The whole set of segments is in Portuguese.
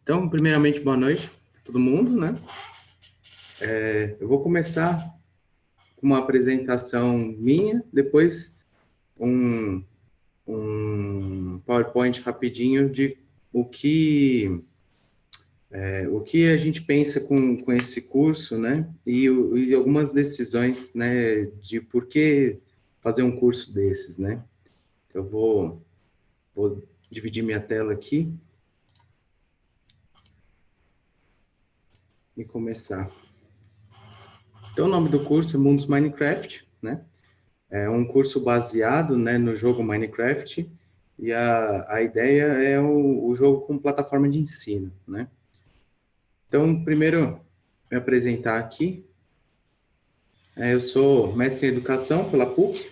Então, primeiramente, boa noite a todo mundo, né? Eu vou começar com uma apresentação minha, depois um, um PowerPoint rapidinho de o que a gente pensa com esse curso, né? E algumas decisões, né, de por que fazer um curso desses, né? Eu vou dividir minha tela aqui e começar. Então, o nome do curso é Mundos Minecraft, né? É um curso baseado, né, no jogo Minecraft, e a ideia é o jogo com plataforma de ensino, né? Então, primeiro, me apresentar aqui. Eu sou mestre em educação pela PUC.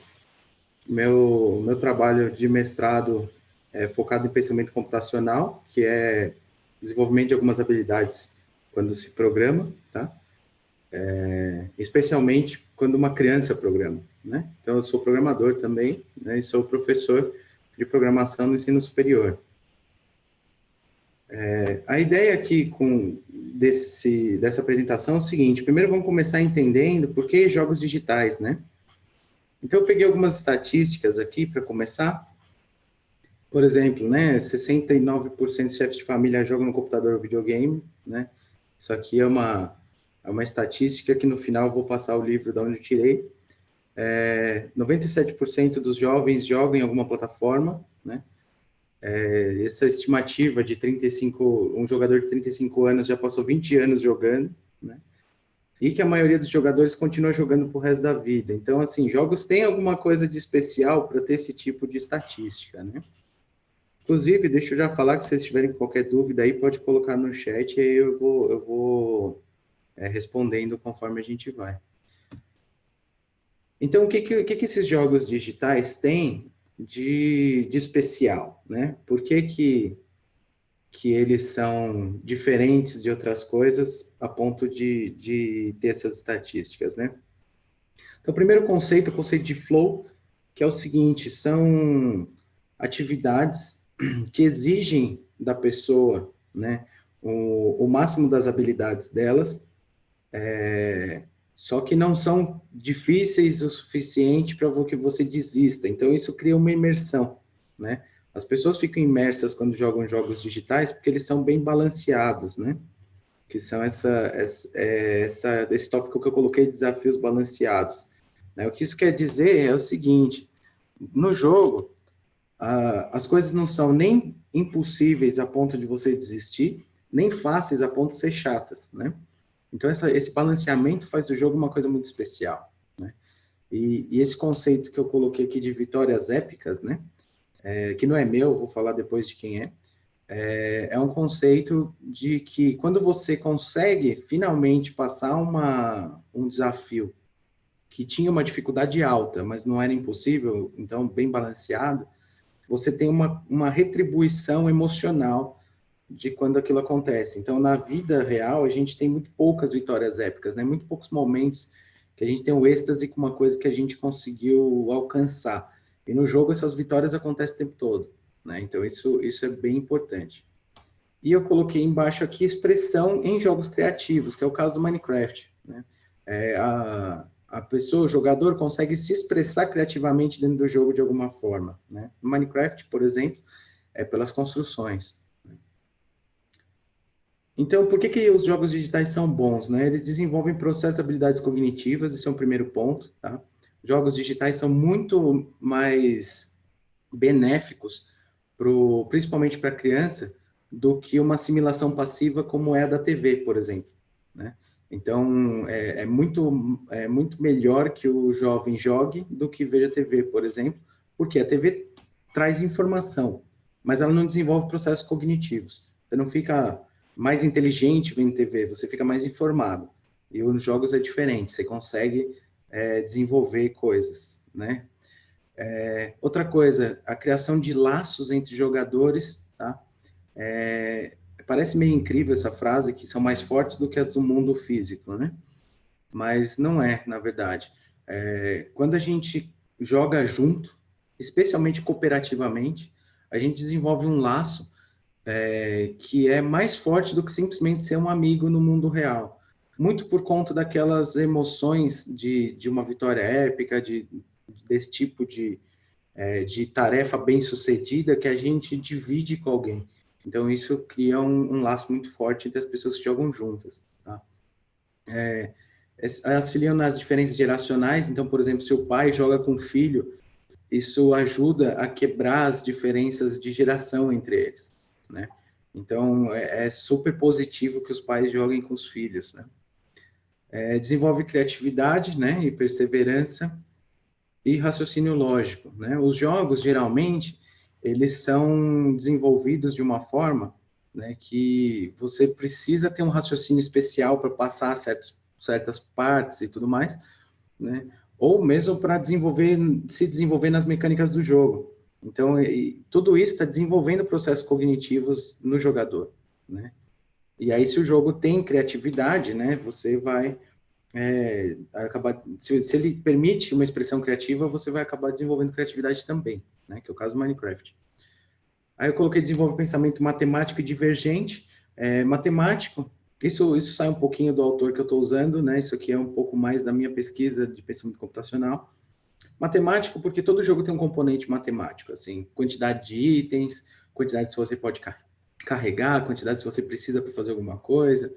Meu trabalho de mestrado é focado em pensamento computacional, que é desenvolvimento de algumas habilidades quando se programa, tá? Especialmente quando uma criança programa, né? Então, eu sou programador também, né? E sou professor de programação no ensino superior. A ideia aqui dessa apresentação é o seguinte: primeiro vamos começar entendendo por que jogos digitais, né? Então, eu peguei algumas estatísticas aqui para começar. Por exemplo, né, 69% de chefes de família jogam no computador ou videogame, né? Isso aqui é uma estatística que no final eu vou passar o livro de onde eu tirei. 97% dos jovens jogam em alguma plataforma, né? Essa estimativa de 35, um jogador de 35 anos já passou 20 anos jogando, né? E que a maioria dos jogadores continua jogando pro resto da vida. Então, assim, jogos têm alguma coisa de especial para ter esse tipo de estatística, né? Inclusive, deixa eu já falar que se vocês tiverem qualquer dúvida aí, pode colocar no chat e aí eu vou respondendo conforme a gente vai. Então, o que esses jogos digitais têm de especial, né? Por que eles são diferentes de outras coisas a ponto de ter essas estatísticas, né? Então, o primeiro conceito é o conceito de flow, que é o seguinte: são atividades que exigem da pessoa, né, o máximo das habilidades delas, só que não são difíceis o suficiente para que você desista. Então, isso cria uma imersão, né? As pessoas ficam imersas quando jogam jogos digitais porque eles são bem balanceados, né? Que são esse tópico que eu coloquei, desafios balanceados, né? O que isso quer dizer é o seguinte: no jogo, as coisas não são nem impossíveis a ponto de você desistir, nem fáceis a ponto de ser chatas, né? Então, esse balanceamento faz do jogo uma coisa muito especial, né? E esse conceito que eu coloquei aqui de vitórias épicas, né? Que não é meu, vou falar depois de quem é um conceito de que quando você consegue finalmente passar um desafio que tinha uma dificuldade alta, mas não era impossível, então bem balanceado, você tem uma retribuição emocional de quando aquilo acontece. Então, na vida real, a gente tem muito poucas vitórias épicas, né? Muito poucos momentos que a gente tem o êxtase com uma coisa que a gente conseguiu alcançar. E no jogo, essas vitórias acontecem o tempo todo, né? Então, isso é bem importante. E eu coloquei embaixo aqui expressão em jogos criativos, que é o caso do Minecraft, né? A pessoa, o jogador, consegue se expressar criativamente dentro do jogo de alguma forma, né? No Minecraft, por exemplo, é pelas construções. Então, por que os jogos digitais são bons, né? Eles desenvolvem processos de habilidades cognitivas, esse é o primeiro ponto, tá? Jogos digitais são muito mais benéficos, principalmente para a criança, do que uma assimilação passiva como é a da TV, por exemplo, né? Então, é muito melhor que o jovem jogue do que veja TV, por exemplo, porque a TV traz informação, mas ela não desenvolve processos cognitivos. Você não fica mais inteligente vendo TV, você fica mais informado. E os jogos é diferente, você consegue desenvolver coisas, né? Outra coisa, a criação de laços entre jogadores, tá? Parece meio incrível essa frase, que são mais fortes do que as do mundo físico, né? Mas não é, na verdade. Quando a gente joga junto, especialmente cooperativamente, a gente desenvolve um laço que é mais forte do que simplesmente ser um amigo no mundo real. Muito por conta daquelas emoções de uma vitória épica, desse tipo de tarefa bem-sucedida que a gente divide com alguém. Então, isso cria um laço muito forte entre as pessoas que jogam juntas. Tá? Auxiliam nas diferenças geracionais. Então, por exemplo, se o pai joga com o filho, isso ajuda a quebrar as diferenças de geração entre eles, né? Então, é super positivo que os pais joguem com os filhos, né? Desenvolve criatividade, né, e perseverança e raciocínio lógico, né? Os jogos, geralmente, eles são desenvolvidos de uma forma, né, que você precisa ter um raciocínio especial para passar certas partes e tudo mais, né? Ou mesmo para se desenvolver nas mecânicas do jogo. Então, tudo isso está desenvolvendo processos cognitivos no jogador, né? E aí, se o jogo tem criatividade, né, você vai acabar, se ele permite uma expressão criativa, você vai acabar desenvolvendo criatividade também, né, que é o caso do Minecraft. Aí eu coloquei desenvolve pensamento matemático e divergente. Matemático, isso sai um pouquinho do autor que eu estou usando, né? Isso aqui é um pouco mais da minha pesquisa de pensamento computacional. Matemático, porque todo jogo tem um componente matemático, assim, quantidade de itens, quantidade se você pode carregar, quantidade se você precisa para fazer alguma coisa.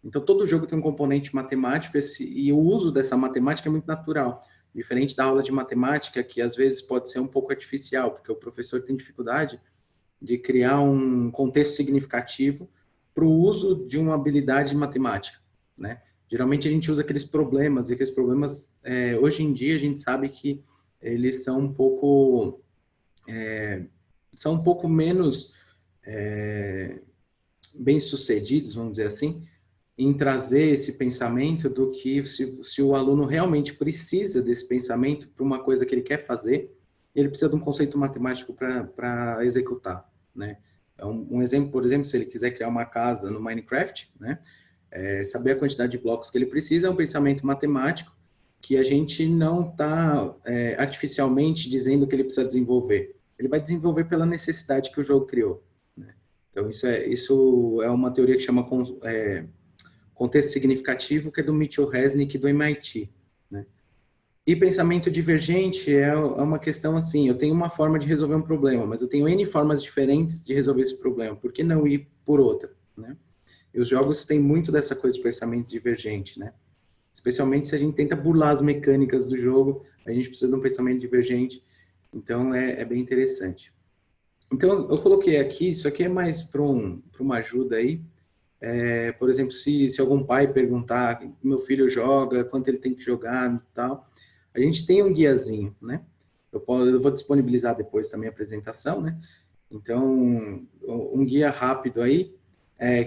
Então, todo jogo tem um componente matemático e o uso dessa matemática é muito natural. Diferente da aula de matemática, que às vezes pode ser um pouco artificial, porque o professor tem dificuldade de criar um contexto significativo para o uso de uma habilidade matemática, né? Geralmente a gente usa aqueles problemas, e aqueles problemas, hoje em dia a gente sabe que eles são um pouco menos bem-sucedidos, vamos dizer assim, em trazer esse pensamento do que se o aluno realmente precisa desse pensamento para uma coisa que ele quer fazer, ele precisa de um conceito matemático para executar, né? Um exemplo, por exemplo, se ele quiser criar uma casa no Minecraft, né? Saber a quantidade de blocos que ele precisa é um pensamento matemático que a gente não está artificialmente dizendo que ele precisa desenvolver. Ele vai desenvolver pela necessidade que o jogo criou, né? Então, isso é uma teoria que chama contexto significativo, que é do Mitchell Resnick, do MIT, né? E pensamento divergente é uma questão assim, eu tenho uma forma de resolver um problema, mas eu tenho N formas diferentes de resolver esse problema, por que não ir por outra, né? E os jogos têm muito dessa coisa de pensamento divergente, né? Especialmente se a gente tenta burlar as mecânicas do jogo, a gente precisa de um pensamento divergente, então é bem interessante. Então, eu coloquei aqui, isso aqui é mais para uma ajuda aí. Por exemplo, se algum pai perguntar, meu filho joga, quanto ele tem que jogar e tal, a gente tem um guiazinho, né? Eu vou disponibilizar depois também a apresentação, né? Então, um guia rápido aí,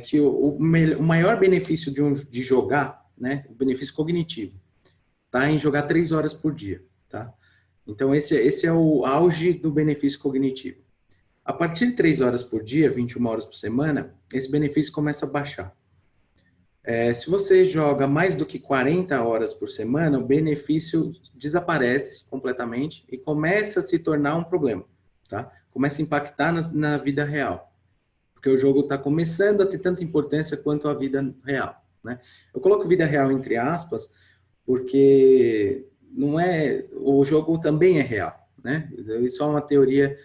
que o maior benefício de jogar, né? O benefício cognitivo, tá em jogar 3 horas por dia, tá? Então, esse é o auge do benefício cognitivo. A partir de 3 horas por dia, 21 horas por semana, esse benefício começa a baixar. Se você joga mais do que 40 horas por semana, o benefício desaparece completamente e começa a se tornar um problema, tá? Começa a impactar na vida real, porque o jogo está começando a ter tanta importância quanto a vida real, né? Eu coloco vida real entre aspas, porque não é, o jogo também é real, né? Isso é uma teoria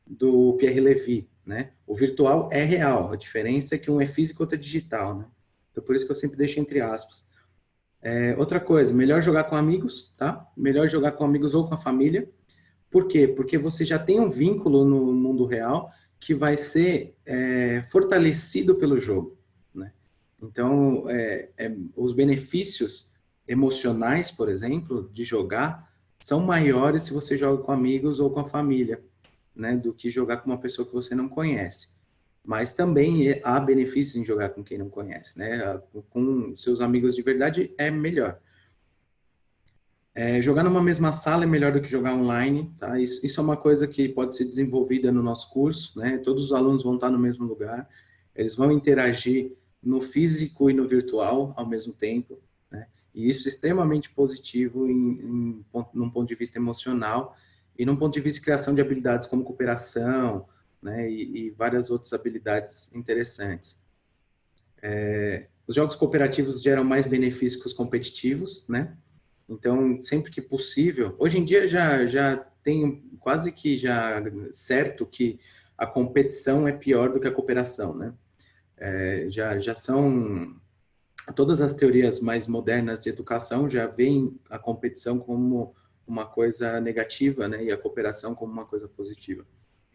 do Pierre Levy, né? O virtual é real, a diferença é que um é físico e outro é digital, né? Então, por isso que eu sempre deixo entre aspas. Outra coisa, melhor jogar com amigos, tá? Melhor jogar com amigos ou com a família. Por quê? Porque você já tem um vínculo no mundo real que vai ser fortalecido pelo jogo, né? Então, os benefícios emocionais, por exemplo, de jogar, são maiores se você joga com amigos ou com a família, né, do que jogar com uma pessoa que você não conhece. Mas também há benefícios em jogar com quem não conhece, né? Com seus amigos de verdade é melhor. Jogar numa mesma sala é melhor do que jogar online, tá? Isso é uma coisa que pode ser desenvolvida no nosso curso, né? Todos os alunos vão estar no mesmo lugar, eles vão interagir no físico e no virtual ao mesmo tempo, né? E isso é extremamente positivo num ponto de vista emocional e num ponto de vista de criação de habilidades como cooperação, né? E várias outras habilidades interessantes. Os jogos cooperativos geram mais benefícios que os competitivos, né? Então, sempre que possível, hoje em dia já tem quase que já certo que a competição é pior do que a cooperação, né? Já são todas as teorias mais modernas de educação já veem a competição como uma coisa negativa, né? E a cooperação como uma coisa positiva.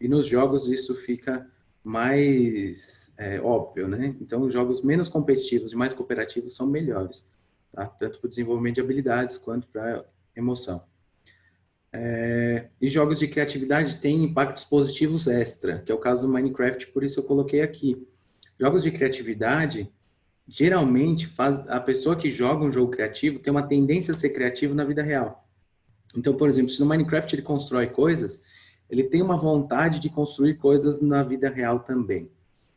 E nos jogos isso fica mais óbvio, né? Então, os jogos menos competitivos e mais cooperativos são melhores, tá? Tanto para o desenvolvimento de habilidades quanto para emoção. E jogos de criatividade têm impactos positivos extra, que é o caso do Minecraft, por isso eu coloquei aqui. Jogos de criatividade, geralmente, a pessoa que joga um jogo criativo tem uma tendência a ser criativo na vida real. Então, por exemplo, se no Minecraft ele constrói coisas, ele tem uma vontade de construir coisas na vida real também,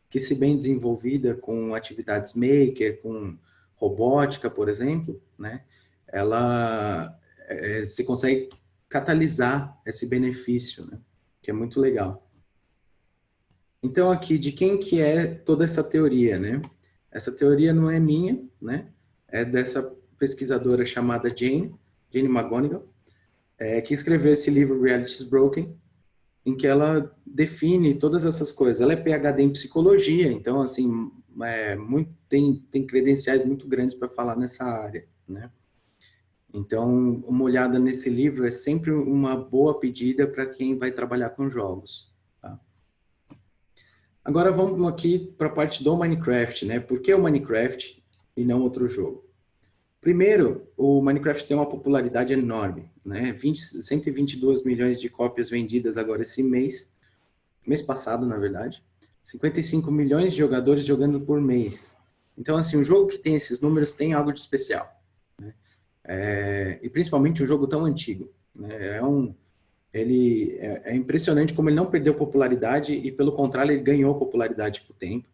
que se bem desenvolvida com atividades maker, com robótica, por exemplo, né, ela se consegue catalisar esse benefício, né, que é muito legal. Então, aqui, de quem que é toda essa teoria, né? Essa teoria não é minha, né? É dessa pesquisadora chamada Jane McGonigal, que escreveu esse livro Reality is Broken, em que ela define todas essas coisas. Ela é PhD em psicologia, então, assim, tem credenciais muito grandes para falar nessa área, né? Então, uma olhada nesse livro é sempre uma boa pedida para quem vai trabalhar com jogos, tá? Agora vamos aqui para a parte do Minecraft, né? Por que o Minecraft e não outro jogo? Primeiro, o Minecraft tem uma popularidade enorme, né? 122 milhões de cópias vendidas agora esse mês passado, na verdade. 55 milhões de jogadores jogando por mês. Então, assim, um jogo que tem esses números tem algo de especial, né? E principalmente um jogo tão antigo, né? É impressionante como ele não perdeu popularidade e, pelo contrário, ele ganhou popularidade com o tempo,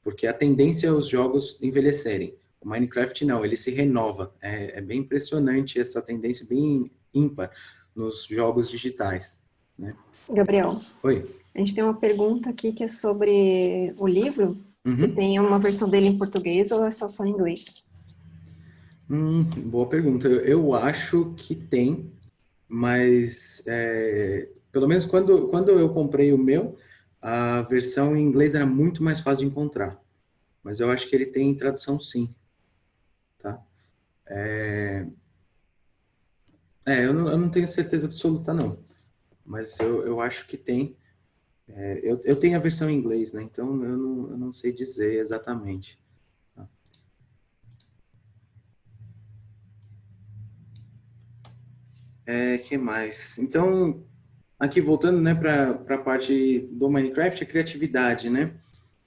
porque a tendência é os jogos envelhecerem. O Minecraft não, ele se renova. É bem impressionante essa tendência bem ímpar nos jogos digitais, né? Gabriel, Oi. a gente tem uma pergunta aqui que é sobre o livro, se Uhum. tem uma versão dele em português ou é só em inglês. Boa pergunta. Eu acho que tem, mas pelo menos quando eu comprei o meu, a versão em inglês era muito mais fácil de encontrar. Mas eu acho que ele tem tradução sim, tá? Eu não tenho certeza absoluta não, mas eu acho que tem. Eu tenho a versão em inglês, né? Então eu não sei dizer exatamente. Tá? Que mais? Então, aqui voltando, né, para a parte do Minecraft, a criatividade, né?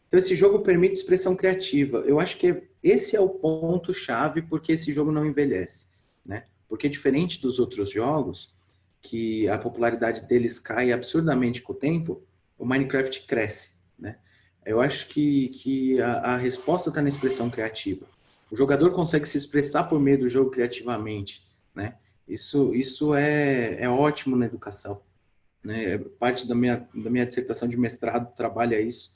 Então, esse jogo permite expressão criativa. Eu acho que esse é o ponto-chave porque esse jogo não envelhece, né? Porque diferente dos outros jogos, que a popularidade deles cai absurdamente com o tempo, o Minecraft cresce, né? Eu acho que a resposta está na expressão criativa. O jogador consegue se expressar por meio do jogo criativamente, né? Isso é ótimo na educação, né? Parte da minha dissertação de mestrado trabalha isso.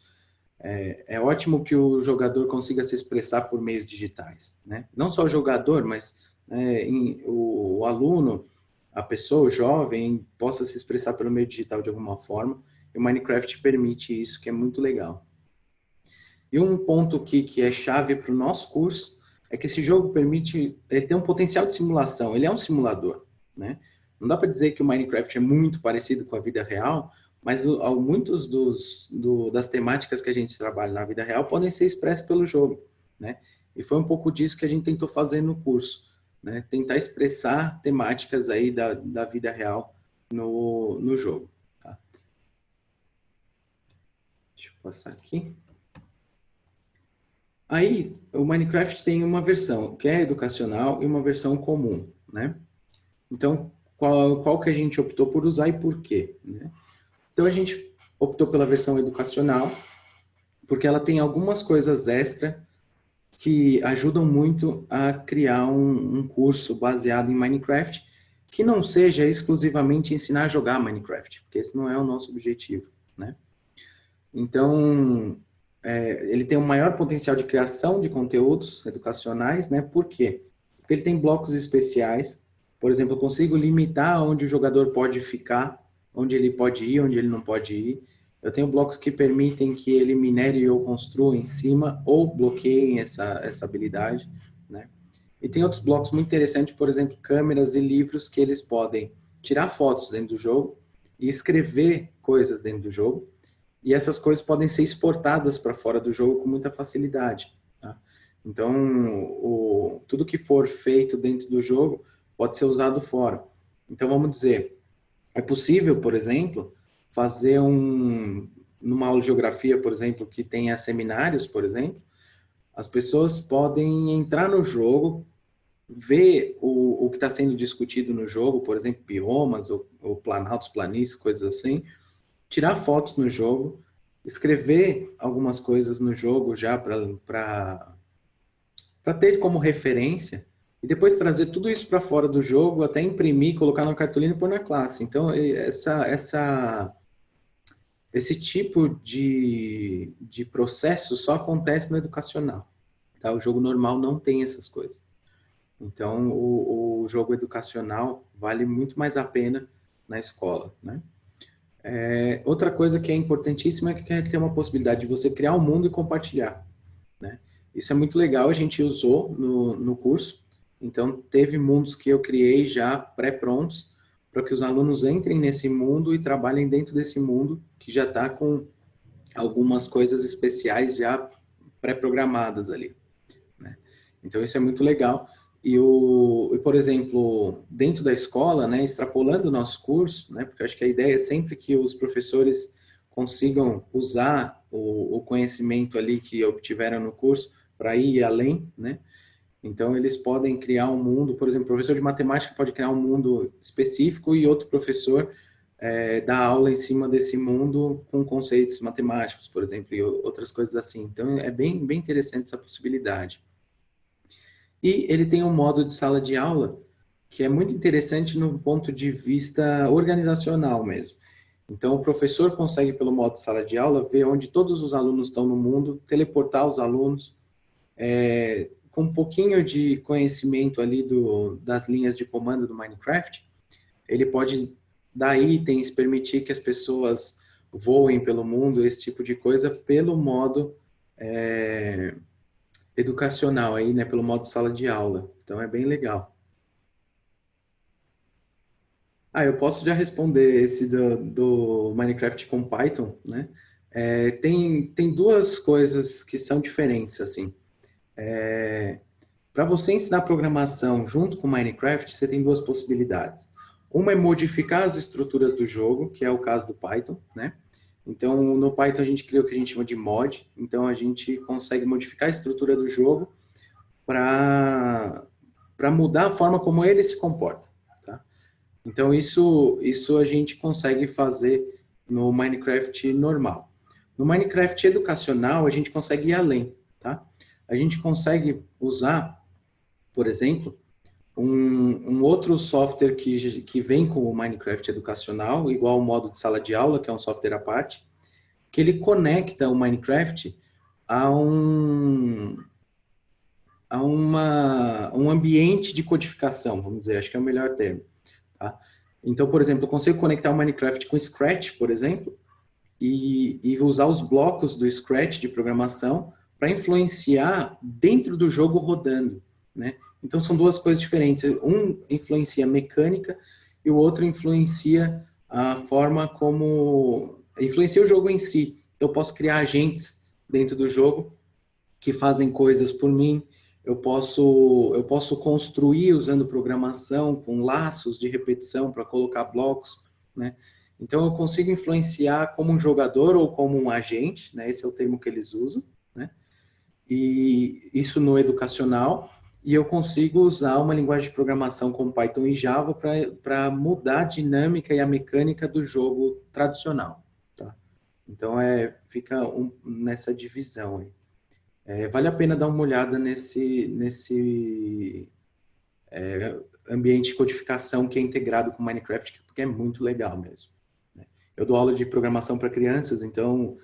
É ótimo que o jogador consiga se expressar por meios digitais, né? Não só o jogador, mas o aluno, a pessoa, o jovem, possa se expressar pelo meio digital de alguma forma. E o Minecraft permite isso, que é muito legal. E um ponto que é chave para o nosso curso é que esse jogo ele tem um potencial de simulação, ele é um simulador, né? Não dá para dizer que o Minecraft é muito parecido com a vida real, mas muitos das temáticas que a gente trabalha na vida real podem ser expressas pelo jogo, né? E foi um pouco disso que a gente tentou fazer no curso, né? Tentar expressar temáticas aí da vida real no jogo, tá? Deixa eu passar aqui. Aí, o Minecraft tem uma versão que é educacional e uma versão comum, né? Então, qual que a gente optou por usar e por quê, né? Então, a gente optou pela versão educacional, porque ela tem algumas coisas extra que ajudam muito a criar um curso baseado em Minecraft, que não seja exclusivamente ensinar a jogar Minecraft, porque esse não é o nosso objetivo, né? Então, ele tem um maior potencial de criação de conteúdos educacionais, né? Por quê? Porque ele tem blocos especiais. Por exemplo, eu consigo limitar onde o jogador pode ficar, onde ele pode ir, onde ele não pode ir. Eu tenho blocos que permitem que ele minere ou construa em cima ou bloqueiem essa habilidade, né? E tem outros blocos muito interessantes, por exemplo, câmeras e livros que eles podem tirar fotos dentro do jogo e escrever coisas dentro do jogo. E essas coisas podem ser exportadas para fora do jogo com muita facilidade. Tá? Então, tudo que for feito dentro do jogo pode ser usado fora. Então, vamos dizer, é possível, por exemplo, fazer numa aula de geografia, por exemplo, que tenha seminários, por exemplo, as pessoas podem entrar no jogo, ver o que está sendo discutido no jogo, por exemplo, biomas ou planaltos, planícies, coisas assim, tirar fotos no jogo, escrever algumas coisas no jogo já para ter como referência e depois trazer tudo isso para fora do jogo, até imprimir, colocar na cartolina e pôr na classe. Então, esse tipo de processo só acontece no educacional. Tá? O jogo normal não tem essas coisas. Então, o jogo educacional vale muito mais a pena na escola, né? Outra coisa que é importantíssima é que é ter uma possibilidade de você criar um mundo e compartilhar, né? Isso é muito legal, a gente usou no curso. Então, teve mundos que eu criei já pré-prontos para que os alunos entrem nesse mundo e trabalhem dentro desse mundo que já está com algumas coisas especiais já pré-programadas ali, né? Então, isso é muito legal. Por exemplo, dentro da escola, né, extrapolando o nosso curso, né, porque eu acho que a ideia é sempre que os professores consigam usar o conhecimento ali que obtiveram no curso para ir além, né? Então, eles podem criar um mundo, por exemplo, o professor de matemática pode criar um mundo específico e outro professor dar aula em cima desse mundo com conceitos matemáticos, por exemplo, e outras coisas assim. Então, é bem, bem interessante essa possibilidade. E ele tem um modo de sala de aula que é muito interessante no ponto de vista organizacional mesmo. Então, o professor consegue, pelo modo de sala de aula, ver onde todos os alunos estão no mundo, teleportar os alunos, com um pouquinho de conhecimento ali das linhas de comando do Minecraft, ele pode dar itens, permitir que as pessoas voem pelo mundo, esse tipo de coisa, pelo modo educacional aí, né, pelo modo sala de aula. Então é bem legal. Eu posso já responder esse do Minecraft com Python, né? Tem duas coisas que são diferentes, assim. Para você ensinar programação junto com Minecraft, você tem duas possibilidades. Uma é modificar as estruturas do jogo, que é o caso do Python, né? Então, no Python a gente cria o que a gente chama de mod. Então, a gente consegue modificar a estrutura do jogo para mudar a forma como ele se comporta, tá? Então, isso a gente consegue fazer no Minecraft normal. No Minecraft educacional, a gente consegue ir além, tá? A gente consegue usar, por exemplo, um outro software que vem com o Minecraft educacional, igual o modo de sala de aula, que é um software à parte, que ele conecta o Minecraft a um ambiente de codificação, vamos dizer, acho que é o melhor termo. Tá? Então, por exemplo, eu consigo conectar o Minecraft com Scratch, por exemplo, e usar os blocos do Scratch de programação para influenciar dentro do jogo rodando, né? Então, são duas coisas diferentes. Um influencia a mecânica e o outro influencia a forma como... Influencia o jogo em si. Eu posso criar agentes dentro do jogo que fazem coisas por mim. Eu posso construir usando programação com laços de repetição para colocar blocos, né? Então eu consigo influenciar como um jogador ou como um agente, né? Esse é o termo que eles usam, né? E isso no educacional. E eu consigo usar uma linguagem de programação como Python e Java para mudar a dinâmica e a mecânica do jogo tradicional, tá? Então fica nessa divisão aí. Vale a pena dar uma olhada nesse ambiente de codificação que é integrado com Minecraft, porque é muito legal mesmo, né? Eu dou aula de programação para crianças, então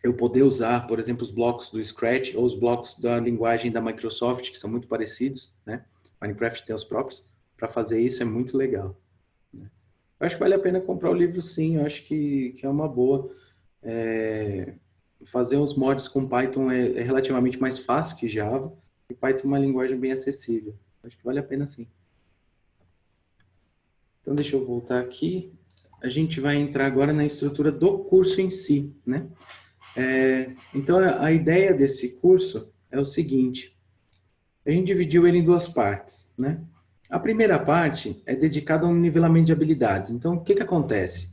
eu poder usar, por exemplo, os blocos do Scratch ou os blocos da linguagem da Microsoft, que são muito parecidos, né? Minecraft tem os próprios. Para fazer isso é muito legal. Né? Eu acho que vale a pena comprar o livro, sim. Eu acho que é uma boa. Fazer os mods com Python é relativamente mais fácil que Java. E Python é uma linguagem bem acessível. Eu acho que vale a pena, sim. Então, deixa eu voltar aqui. A gente vai entrar agora na estrutura do curso em si, né? Então, a ideia desse curso é o seguinte. A gente dividiu ele em duas partes, né? A primeira parte é dedicada a um nivelamento de habilidades. Então, o que acontece?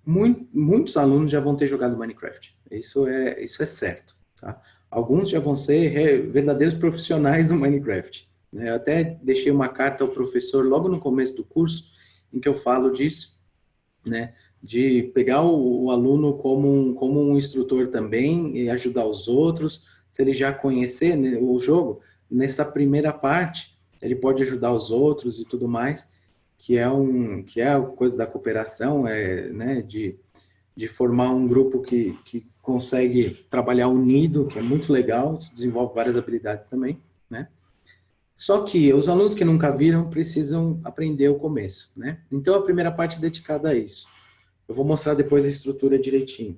Muitos alunos já vão ter jogado Minecraft. Isso é certo, tá? Alguns já vão ser verdadeiros profissionais do Minecraft. Né? Eu até deixei uma carta ao professor logo no começo do curso, em que eu falo disso, né? De pegar o aluno como um instrutor também e ajudar os outros. Se ele já conhecer, né, o jogo, nessa primeira parte, ele pode ajudar os outros e tudo mais, que é a coisa da cooperação, né, de formar um grupo que consegue trabalhar unido, que é muito legal, desenvolve várias habilidades também, né? Só que os alunos que nunca viram precisam aprender o começo, né? Então a primeira parte é dedicada a isso. Eu vou mostrar depois a estrutura direitinho.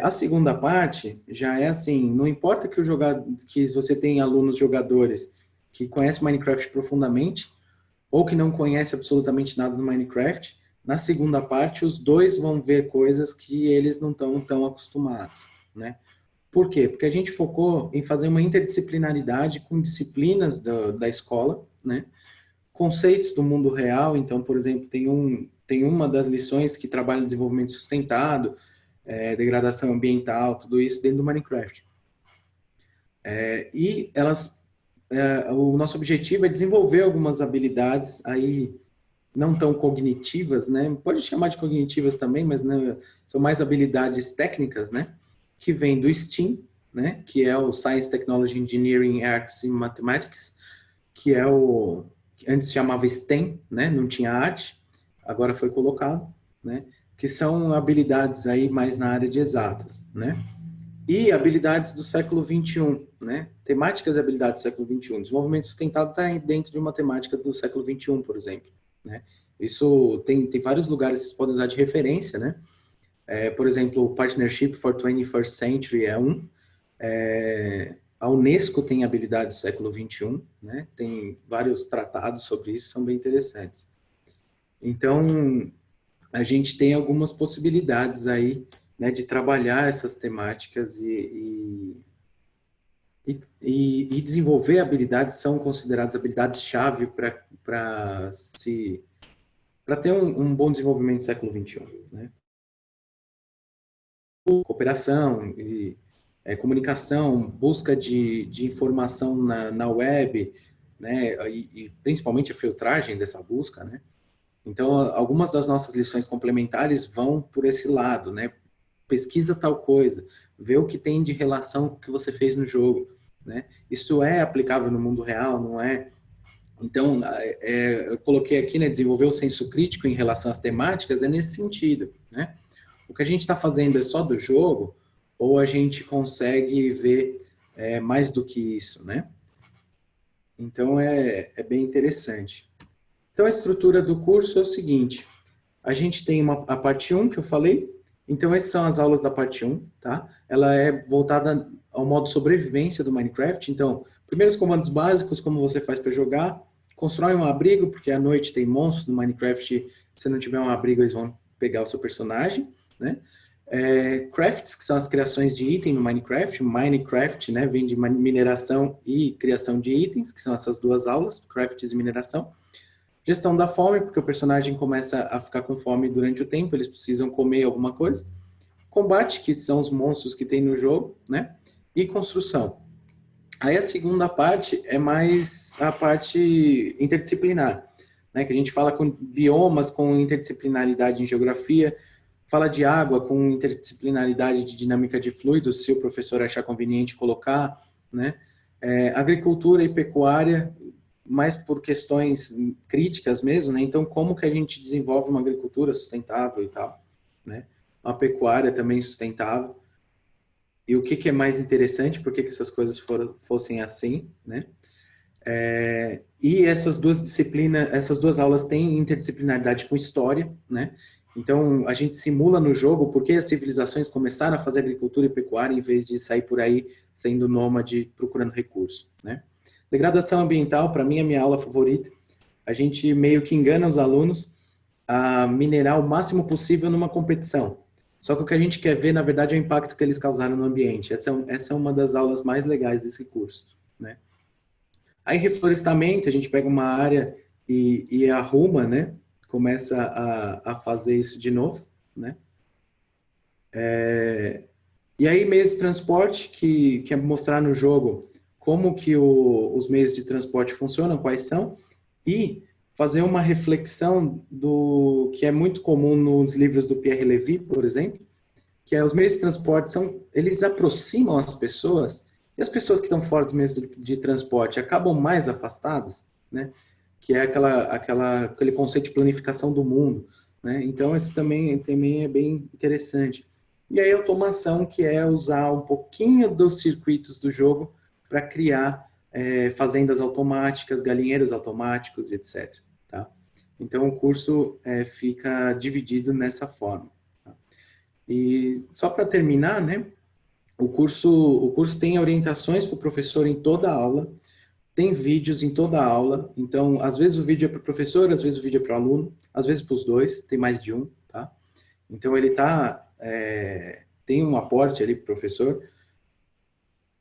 A segunda parte já é assim, não importa que você tenha alunos jogadores que conhecem Minecraft profundamente ou que não conhecem absolutamente nada do Minecraft, na segunda parte os dois vão ver coisas que eles não estão tão acostumados, né? Por quê? Porque a gente focou em fazer uma interdisciplinaridade com disciplinas da escola, né? Conceitos do mundo real. Então, por exemplo, tem uma das lições que trabalha desenvolvimento sustentado, degradação ambiental, tudo isso dentro do Minecraft. E o nosso objetivo é desenvolver algumas habilidades aí não tão cognitivas, né? Pode chamar de cognitivas também, mas né, são mais habilidades técnicas, né? Que vem do STEAM, né? Que é o Science, Technology, Engineering, Arts and Mathematics, que é que antes chamava STEM, né? Não tinha arte, agora foi colocado, né? Que são habilidades aí mais na área de exatas, né? E habilidades do século XXI, né? Temáticas e habilidades do século XXI. Desenvolvimento sustentável está dentro de uma temática do século XXI, por exemplo, né? Isso tem vários lugares que vocês podem usar de referência, né? Por exemplo, o Partnership for 21st Century é um. A Unesco tem habilidades do século XXI, né? Tem vários tratados sobre isso, são bem interessantes. Então, a gente tem algumas possibilidades aí, né, de trabalhar essas temáticas e desenvolver habilidades, são consideradas habilidades-chave para ter um bom desenvolvimento do século XXI, né? Cooperação e comunicação, busca de informação na web, né? E principalmente a filtragem dessa busca, né? Então, algumas das nossas lições complementares vão por esse lado, né? Pesquisa tal coisa, vê o que tem de relação com o que você fez no jogo, né? Isso é aplicável no mundo real, não é? Então, eu coloquei aqui, né, desenvolver o senso crítico em relação às temáticas, é nesse sentido, né? O que a gente está fazendo é só do jogo, ou a gente consegue ver mais do que isso, né? Então, é bem interessante. Então, a estrutura do curso é o seguinte, a gente tem a parte 1 que eu falei, então essas são as aulas da parte 1, tá? Ela é voltada ao modo sobrevivência do Minecraft, então, primeiros comandos básicos, como você faz para jogar, constrói um abrigo, porque à noite tem monstros no Minecraft, se não tiver um abrigo eles vão pegar o seu personagem, né? Crafts, que são as criações de item no Minecraft, Minecraft, né, vem de mineração e criação de itens, que são essas duas aulas, crafts e mineração. Gestão da fome, porque o personagem começa a ficar com fome durante o tempo, eles precisam comer alguma coisa. Combate, que são os monstros que tem no jogo, né? E construção. Aí a segunda parte é mais a parte interdisciplinar, né? Que a gente fala com biomas, com interdisciplinaridade em geografia, fala de água com interdisciplinaridade de dinâmica de fluidos, se o professor achar conveniente colocar, né? Agricultura e pecuária, mais por questões críticas mesmo, né? Então, como que a gente desenvolve uma agricultura sustentável e tal, né? uma pecuária também sustentável. E o que, que é mais interessante, por que, que essas coisas fossem assim, né? E essas duas disciplinas, essas duas aulas têm interdisciplinaridade com história, né? Então, a gente simula no jogo por que as civilizações começaram a fazer agricultura e pecuária em vez de sair por aí sendo nômade procurando recursos, né? Degradação ambiental, para mim, é a minha aula favorita. A gente meio que engana os alunos a minerar o máximo possível numa competição. Só que o que a gente quer ver, na verdade, é o impacto que eles causaram no ambiente. Essa é uma das aulas mais legais desse curso, né? Aí, reflorestamento, a gente pega uma área e arruma, né? Começa a fazer isso de novo, né? E aí, meios de transporte, que é mostrar no jogo como que os meios de transporte funcionam, quais são, e fazer uma reflexão do que é muito comum nos livros do Pierre Levy, por exemplo, que é os meios de transporte eles aproximam as pessoas, e as pessoas que estão fora dos meios de transporte acabam mais afastadas, né? Que é aquele conceito de planificação do mundo, né? Então, esse também é bem interessante. E aí, automação, que é usar um pouquinho dos circuitos do jogo para criar fazendas automáticas, galinheiros automáticos, etc. Tá? Então, o curso fica dividido nessa forma. E só para terminar, né? O curso tem orientações para o professor em toda a aula, tem vídeos em toda a aula. Então, às vezes o vídeo é para o professor, às vezes o vídeo é para o aluno, às vezes para os dois, tem mais de um, tá? Então, tem um aporte ali para o professor.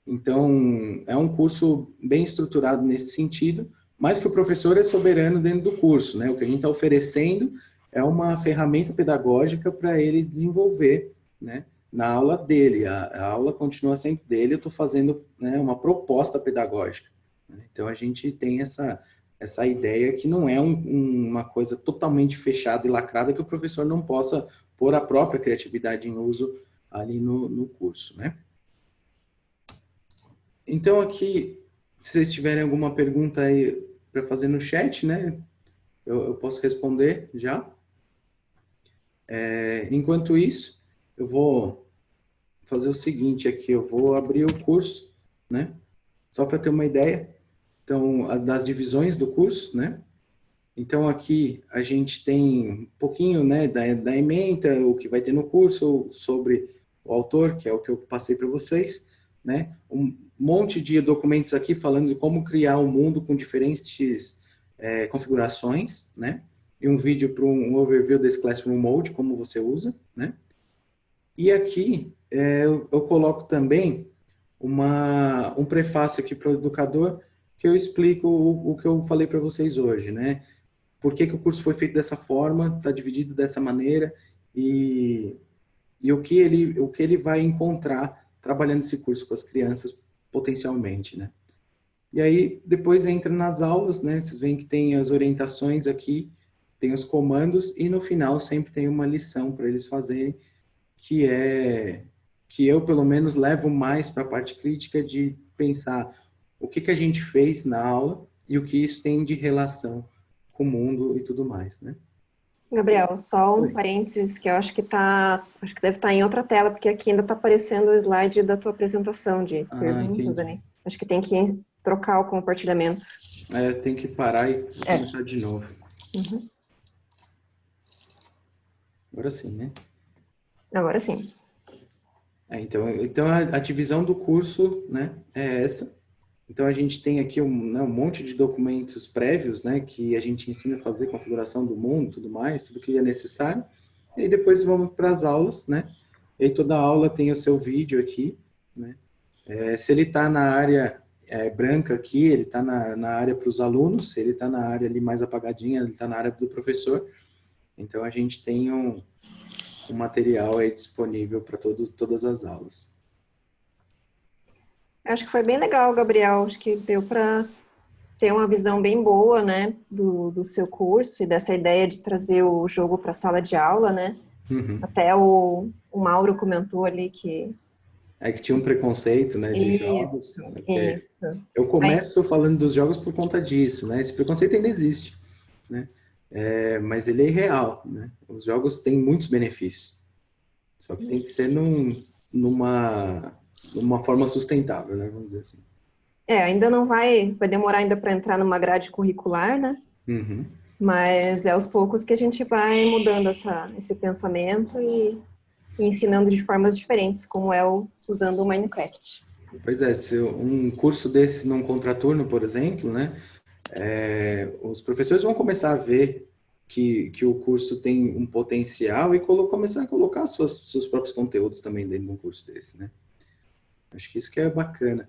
Então, é um curso bem estruturado nesse sentido, mas que o professor é soberano dentro do curso, né? O que a gente está oferecendo é uma ferramenta pedagógica para ele desenvolver, né? Na aula dele. A aula continua sendo dele, eu estou fazendo, né, uma proposta pedagógica, né? Então, a gente tem essa ideia que não é uma coisa totalmente fechada e lacrada que o professor não possa pôr a própria criatividade em uso ali no curso, né? Então, aqui, se vocês tiverem alguma pergunta aí para fazer no chat, né, eu posso responder já. Enquanto isso, eu vou fazer o seguinte aqui, eu vou abrir o curso, né, só para ter uma ideia, então, das divisões do curso, né. Então, aqui a gente tem um pouquinho, né, da ementa, o que vai ter no curso, sobre o autor, que é o que eu passei para vocês, né? Um monte de documentos aqui falando de como criar um mundo com diferentes configurações, né? E um vídeo para um overview desse Classroom Mode, como você usa, né? E aqui eu coloco também um prefácio aqui para o educador, que eu explico o que eu falei para vocês hoje, né? Por que o curso foi feito dessa forma, está dividido dessa maneira e o que ele vai encontrar trabalhando esse curso com as crianças potencialmente, né? E aí depois entra nas aulas, né? Vocês veem que tem as orientações aqui, tem os comandos e no final sempre tem uma lição para eles fazerem, que eu pelo menos levo mais para a parte crítica de pensar o que a gente fez na aula e o que isso tem de relação com o mundo e tudo mais, né? Gabriel, só um Oi. parênteses que eu acho que acho que deve estar em outra tela, porque aqui ainda está aparecendo o slide da tua apresentação de Ah, perguntas entendi. ali. Acho que tem que trocar o compartilhamento. Tem que parar e É. começar de novo. Uhum. Agora sim, né? Agora sim. Então a divisão do curso, né, é essa. Então a gente tem aqui um monte de documentos prévios, né, que a gente ensina a fazer configuração do mundo, tudo mais, tudo que é necessário. E aí depois vamos para as aulas, né? E aí toda aula tem o seu vídeo aqui, né? Se ele está na área branca aqui, ele está na área para os alunos. Se ele está na área ali mais apagadinha, ele está na área do professor. Então a gente tem um material aí disponível para todas as aulas. Acho que foi bem legal, Gabriel. Acho que deu para ter uma visão bem boa, né, do seu curso e dessa ideia de trazer o jogo para a sala de aula, né? Uhum. Até o Mauro comentou ali que... É que tinha um preconceito, né, de jogos. Isso, isso. Eu Aí, começo falando dos jogos por conta disso, né? Esse preconceito ainda existe, né? Mas ele é real, né? Os jogos têm muitos benefícios. Só que tem que ser numa forma sustentável, né? Vamos dizer assim. Ainda não vai demorar ainda para entrar numa grade curricular, né? Uhum. Mas é aos poucos que a gente vai mudando esse pensamento e ensinando de formas diferentes, como usando o Minecraft. Pois é, se um curso desse num contraturno, por exemplo, né? Os professores vão começar a ver que o curso tem um potencial e começar a colocar seus próprios conteúdos também dentro de um curso desse, né? Acho que isso que é bacana.